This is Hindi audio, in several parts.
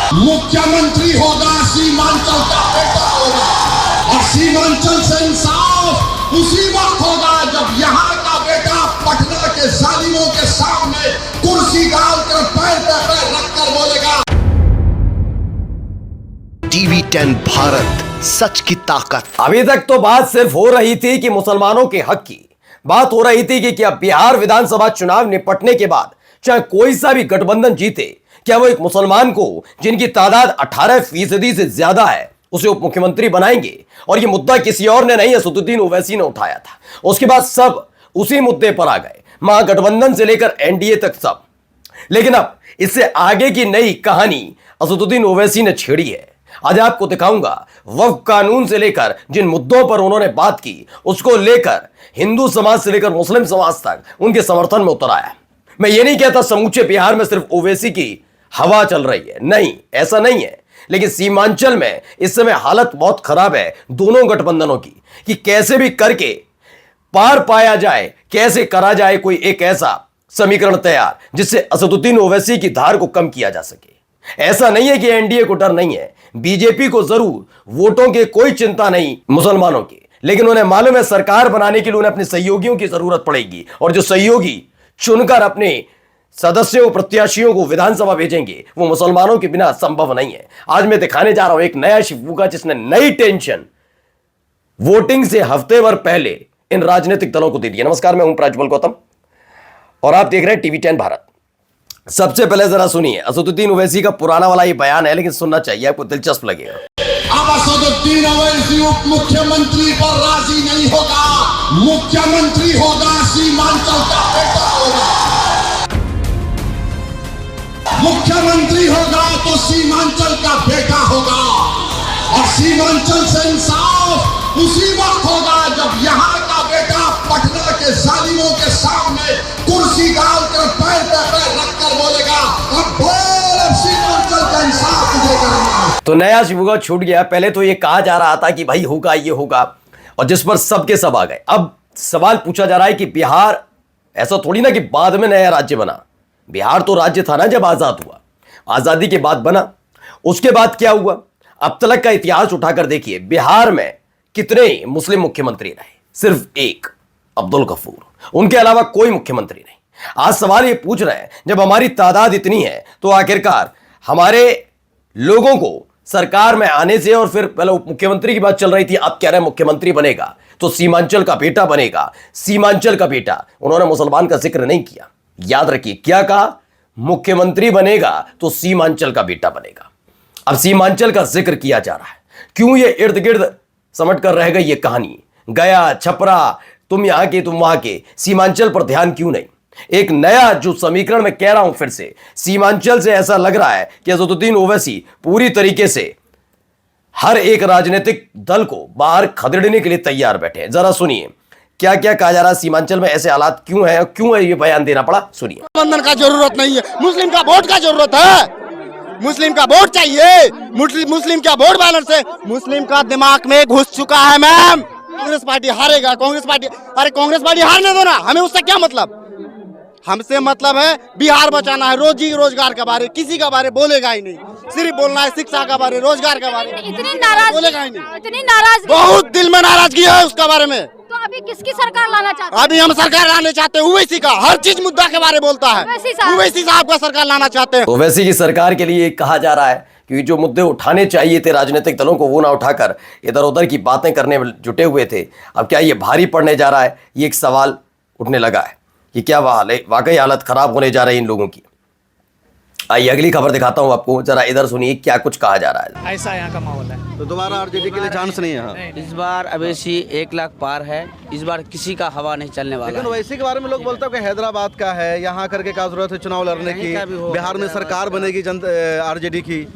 मुख्यमंत्री होगा सीमांचल का बेटा होगा, और सीमांचल से इंसाफ उसी वक्त होगा जब यहाँ का बेटा पटना के जालिमों के सामने कुर्सी डालकर पैर पे पैर रखकर बोलेगा। टीवी 10 भारत, सच की ताकत। अभी तक तो बात सिर्फ हो रही थी कि मुसलमानों के हक की बात हो रही थी कि क्या बिहार विधानसभा चुनाव निपटने के बाद चाहे कोई सा भी गठबंधन जीते, क्या वो एक मुसलमान को जिनकी तादाद 18% से ज्यादा है उसे उप मुख्यमंत्री बनाएंगे। और ये मुद्दा किसी और ने नहीं, असदुद्दीन ओवैसी ने उठाया था। उसके बाद सब उसी मुद्दे पर आ गए, महागठबंधन से लेकर एनडीए तक सब। लेकिन अब इससे आगे की नई कहानी असदुद्दीन ओवैसी ने छेड़ी है। आज आपको दिखाऊंगा वक्फ कानून से लेकर जिन मुद्दों पर उन्होंने बात की, उसको लेकर हिंदू समाज से लेकर मुस्लिम समाज तक उनके समर्थन में उतर आया। मैं ये नहीं कहता समूचे बिहार में सिर्फ ओवैसी की हवा चल रही है, नहीं, ऐसा नहीं है। लेकिन सीमांचल में इस समय हालत बहुत खराब है दोनों गठबंधनों की, कि कैसे भी करके पार पाया जाए, कैसे करा जाए कोई एक ऐसा समीकरण तैयार जिससे असदुद्दीन ओवैसी की धार को कम किया जा सके। ऐसा नहीं है कि एनडीए को डर नहीं है, बीजेपी को जरूर वोटों की कोई चिंता नहीं मुसलमानों की, लेकिन उन्हें मालूम है सरकार बनाने के लिए उन्हें अपने सहयोगियों की जरूरत पड़ेगी, और जो सहयोगी चुनकर अपने सदस्यों प्रत्याशियों को विधानसभा भेजेंगे वो मुसलमानों के बिना संभव नहीं है। आज मैं दिखाने जा रहा हूं एक नया शिवूका जिसने नई टेंशन वोटिंग से हफ्ते भर पहले इन राजनीतिक दलों को दे दिया। नमस्कार, मैं हूं प्रज्वल गौतम और आप देख रहे हैं टीवी 10 भारत। सबसे पहले जरा सुनिए, असदुद्दीन ओवैसी का पुराना वाला ये बयान है, लेकिन सुनना चाहिए, आपको दिलचस्प लगेगा। अब असदुद्दीन ओवैसी उप मुख्यमंत्री पर राजी नहीं होगा, मुख्यमंत्री होगा सीमांचल का बेटा होगा। मुख्यमंत्री होगा तो सीमांचल का बेटा होगा, और सीमांचल से इंसाफ उसी वक्त होगा जब यहाँ का बेटा पटना के जालिमों के सामने कुर्सी डालकर पैर पे पैर रखकर बोलेगा, अब बोल, अब सीमांचल का इंसाफ तुझे करना है। तो नया शिवूका छूट गया। पहले तो ये कहा जा रहा था कि भाई होगा, ये होगा, और जिस पर सबके सब आ गए। अब सवाल पूछा जा रहा है कि बिहार, ऐसा थोड़ी ना कि बाद में नया राज्य बना, बिहार तो राज्य था ना जब आजाद हुआ, आजादी के बाद बना। उसके बाद क्या हुआ, अब तक का इतिहास उठाकर देखिए, बिहार में कितने मुस्लिम मुख्यमंत्री रहे? सिर्फ एक, अब्दुल गफूर, उनके अलावा कोई मुख्यमंत्री नहीं। आज सवाल ये पूछ रहे हैं, जब हमारी तादाद इतनी है तो आखिरकार हमारे लोगों को सरकार में आने से, और फिर पहले उप मुख्यमंत्री की बात चल रही थी, अब कह रहे हैं मुख्यमंत्री बनेगा तो सीमांचल का बेटा बनेगा। सीमांचल का बेटा, उन्होंने मुसलमान का जिक्र नहीं किया। याद रखिए क्या कहा, मुख्यमंत्री बनेगा तो सीमांचल का बेटा बनेगा। अब सीमांचल का जिक्र किया जा रहा है, क्यों ये इर्द गिर्द समट कर रह गई ये कहानी, गया छपरा, तुम यहां के तुम वहां के, सीमांचल पर ध्यान क्यों नहीं? एक नया जो समीकरण मैं कह रहा हूं फिर से, सीमांचल से ऐसा लग रहा है कि असदुद्दीन ओवैसी पूरी तरीके से हर एक राजनीतिक दल को बाहर खदेड़ने के लिए तैयार बैठे हैं। जरा सुनिए क्या क्या कहा जा रहा है, सीमांचल में ऐसे हालात क्यों है, क्यों है ये बयान देना पड़ा, सुनिए। बंधन का जरूरत नहीं है, मुस्लिम का वोट का जरूरत है, मुस्लिम का वोट चाहिए, मुस्लिम का वोट बैलेंस है, मुस्लिम का दिमाग में घुस चुका है। मैम, कांग्रेस पार्टी हारेगा, कांग्रेस पार्टी, अरे कांग्रेस पार्टी हारने दो ना, हमें उससे क्या मतलब? हमसे मतलब है बिहार बचाना है, रोजी रोजगार के बारे किसी का बारे बोलेगा ही नहीं, सिर्फ बोलना है शिक्षा का बारे, रोजगार के बारे, इतनी नाराज बोलेगा ही नहीं, इतनी नाराज, बहुत दिल में नाराजगी है उसका बारे में। तो अभी किसकी सरकार लाना चाहते हैं? अभी हम सरकार लाने चाहते हैं ओवैसी का, हर चीज मुद्दा के बारे बोलता है, ओवैसी साहब का सरकार लाना चाहते हैं। ओवैसी की सरकार के लिए कहा जा रहा है कि जो मुद्दे उठाने चाहिए थे राजनीतिक दलों को वो ना उठाकर इधर उधर की बातें करने में जुटे हुए थे। अब क्या ये भारी पड़ने जा रहा है, ये एक सवाल उठने लगा है कि क्या वाकई हालत खराब होने जा रही है इन लोगों की। आइए अगली खबर दिखाता हूं आपको, जरा इधर सुनिए क्या कुछ कहा जा रहा है। ऐसा यहाँ का माहौल है। तो दोबारा आरजेडी के लिए चांस नहीं है यहाँ। इस बार अवेसी 1 लाख पार है, इस बार किसी का हवा नहीं चलने वाला। लेकिन वैसे के बारे में लोग बोलते हैं कि हैदराबाद का है, यहाँ करके क्या जरूरत है चुनाव लड़ने की, बिहार में सरकार बनेगी आरजेडी की।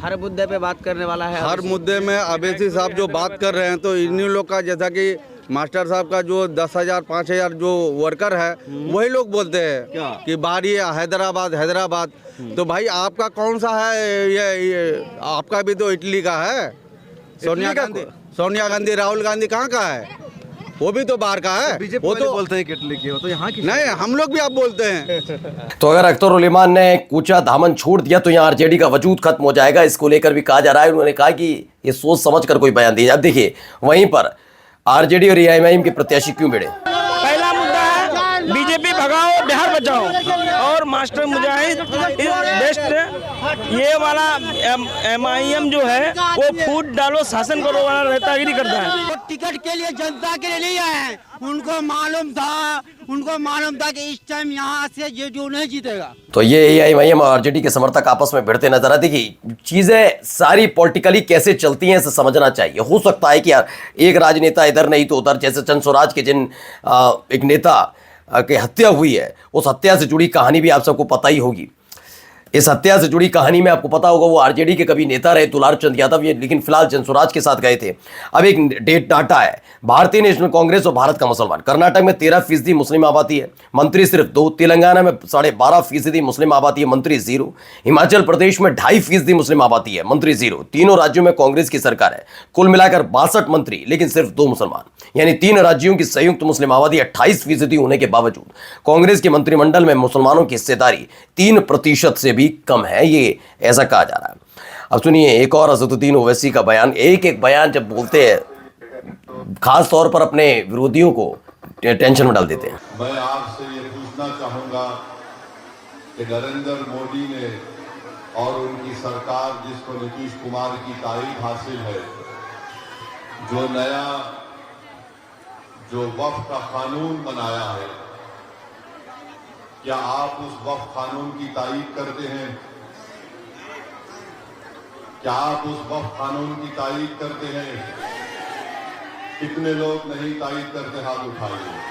हर मुद्दे पे बात करने वाला है, हर मुद्दे में अवेसी साहब जो बात कर रहे हैं, तो इन्हीं लोग का, जैसा कि मास्टर साहब का जो 10,000 5,000 जो वर्कर है वही लोग बोलते हैं कि बाहर ये हैदराबाद। तो भाई आपका कौन सा है? ये आपका भी तो इटली का है। सोनिया गांधी, राहुल गांधी कहाँ का है? वो भी तो बाहर का है। बीजेपी वो वाले तो बोलते हैं केटली की, वो तो यहाँ की नहीं, हम लोग भी आप बोलते हैं। तो अगर अख्तर उल ईमान ने कूचा दामन छोड़ दिया तो यहाँ आरजेडी का वजूद खत्म हो जाएगा, इसको लेकर भी कहा जा रहा है। उन्होंने कहा कि ये सोच समझ कर कोई बयान दीजिए। अब देखिए वहीं पर आरजेडी और एआईएमआईएम के प्रत्याशी क्यों भिड़े। पहला मुद्दा है बीजेपी भगाओ बिहार बचाओ, और मास्टर मुजाहिद बेस्ट। ये वाला एमआईएम जो है वो फूट डालो शासन करो वाला रहतागिरी करता है। वो टिकट के लिए जनता के लिए नहीं आए हैं, उनको मालूम था कि इस टाइम यहाँ से जेडीयू नहीं जीतेगा। तो ये एआईएमआईएम और आरजेडी के समर्थक आपस में भिड़ते नजर आते कि चीजें सारी पॉलिटिकली कैसे चलती हैं इसे समझना चाहिए। हो सकता है कि यार एक राजनेता इधर नहीं तो उधर, जैसे चंद स्वराज के जिन एक नेता की हत्या हुई है, उस हत्या से जुड़ी कहानी भी आप सबको पता ही होगी। इस हत्या से जुड़ी कहानी में आपको पता होगा वो आरजेडी के कभी नेता रहे दुलार चंद यादव, ये लेकिन फिलहाल चंद स्वराज के साथ गए थे। अब एक डेट डाटा है, भारतीय नेशनल कांग्रेस और भारत का मुसलमान। कर्नाटक में 13% मुस्लिम आबादी है, मंत्री सिर्फ 2। तेलंगाना में 12.5% मुस्लिम आबादी है, मंत्री 0। हिमाचल प्रदेश में 2.5% मुस्लिम आबादी है, मंत्री 0। तीनों राज्यों में कांग्रेस की सरकार है। कुल मिलाकर 62 मंत्री लेकिन सिर्फ 2 मुसलमान, यानी 3 राज्यों की संयुक्त मुस्लिम आबादी 28% होने के बावजूद कांग्रेस के मंत्रिमंडल में मुसलमानों की हिस्सेदारी 3% से भी कम है, ये ऐसा कहा जा रहा है। अब सुनिए एक और असदुद्दीन ओवैसी का बयान। एक बयान जब बोलते हैं खास तौर पर अपने विरोधियों को टेंशन में डाल देते हैं। मैं आपसे ये पूछना चाहूंगा कि नरेंद्र मोदी ने और उनकी सरकार, जिसको नीतीश कुमार की तारीफ हासिल है, जो नया वक्फ का कानून बनाया है, क्या आप उस वक्फ कानून की तारीफ करते हैं? क्या आप उस वक्फ कानून की तारीफ करते हैं? कितने लोग नहीं तारीफ करते, हाथ उठाइए।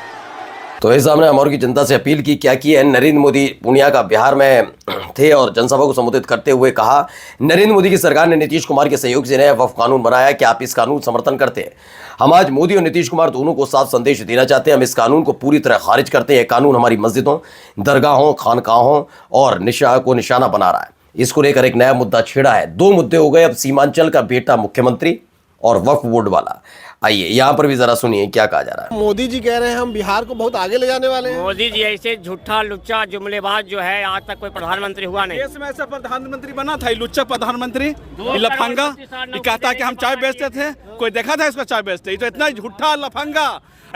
तो इस सामने अमर की जनता से अपील की, क्या की है। नरेंद्र मोदी पूर्णिया का बिहार में थे और जनसभा को संबोधित करते हुए कहा, नरेंद्र मोदी की सरकार ने नीतीश कुमार के सहयोग से नया वक्फ कानून बनाया, क्या आप इस कानून समर्थन करते हैं? हम आज मोदी और नीतीश कुमार दोनों को साफ संदेश देना चाहते हैं, हम इस कानून को पूरी तरह खारिज करते हैं। कानून हमारी मस्जिदों, दरगाहों, खानकाहों और निशाना बना रहा है। इसको लेकर एक नया मुद्दा छेड़ा है। 2 मुद्दे हो गए अब, सीमांचल का बेटा मुख्यमंत्री और वक्फ बोर्ड वाला। आइए यहाँ पर भी जरा सुनिए क्या कहा जा रहा है। मोदी जी कह रहे हैं हम बिहार को बहुत आगे ले जाने वाले हैं। मोदी जी ऐसे झूठा लुच्चा जुमलेबाज जो है, आज तक कोई प्रधानमंत्री हुआ नहीं। देश में ऐसा प्रधानमंत्री बना था लुच्चा प्रधानमंत्री, लफंगा, ये कहता कि हम चाय बेचते थे, कोई देखा था इसको चाय बेचते? तो इतना झूठा लफंगा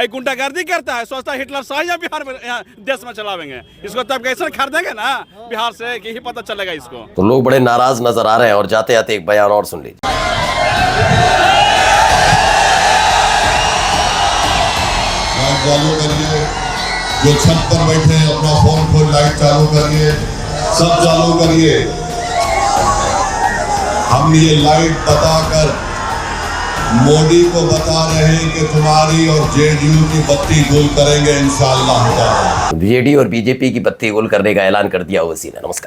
गुंडागर्दी करता है, सोचता है हिटलर शाह या बिहार में देश में चलावेंगे इसको, तब कैसे खरीदेंगे ना बिहार से, कि ही पता चलेगा इसको। तो लोग बड़े नाराज नजर आ रहे हैं और जाते जाते एक बयान और सुन लीजिए। चालू करिए, जो छत पर बैठे हैं अपना फोन खोल, लाइट चालू करिए, सब चालू करिए। हम ये लाइट बताकर मोदी को बता रहे हैं कि तुम्हारी और जेडीयू की बत्ती गुल करेंगे इंशाअल्लाह। जेडीयू और बीजेपी की बत्ती गुल करने का ऐलान कर दिया ओवैसी ने। नमस्कार।